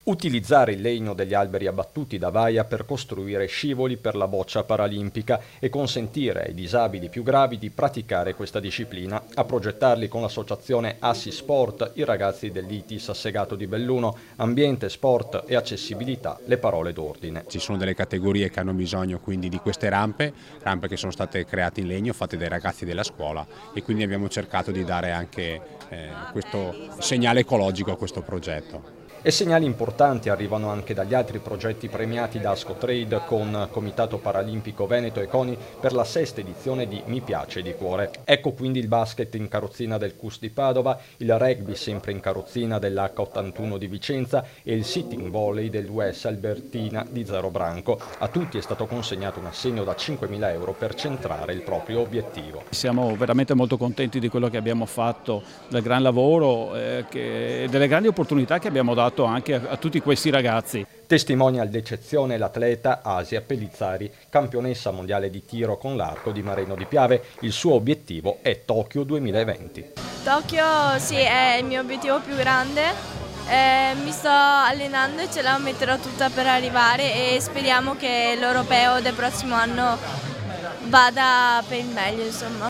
Utilizzare il legno degli alberi abbattuti da Vaia per costruire scivoli per la boccia paralimpica e consentire ai disabili più gravi di praticare questa disciplina. A progettarli con l'associazione Assi Sport i ragazzi dell'ITIS Assegato di Belluno, ambiente, sport e accessibilità, le parole d'ordine. Ci sono delle categorie che hanno bisogno quindi di queste rampe che sono state create in legno, fatte dai ragazzi della scuola, e quindi abbiamo cercato di dare anche questo segnale ecologico a questo progetto. E segnali importanti arrivano anche dagli altri progetti premiati da Ascotrade con Comitato Paralimpico Veneto e CONI per la 6ª edizione di Mi Piace di Cuore. Ecco quindi il basket in carrozzina del CUS di Padova, il rugby sempre in carrozzina dell'H81 di Vicenza e il sitting volley dell'US Albertina di Zero Branco. A tutti è stato consegnato un assegno da 5.000 euro per centrare il proprio obiettivo. Siamo veramente molto contenti di quello che abbiamo fatto, del gran lavoro e delle grandi opportunità che abbiamo dato anche a tutti questi ragazzi. Testimonia d'eccezione l'atleta Asia Pellizzari, campionessa mondiale di tiro con l'arco di Marino di Piave. Il suo obiettivo è Tokyo 2020. Tokyo sì, è il mio obiettivo più grande. Mi sto allenando e ce la metterò tutta per arrivare e speriamo che l'europeo del prossimo anno vada per il meglio, insomma.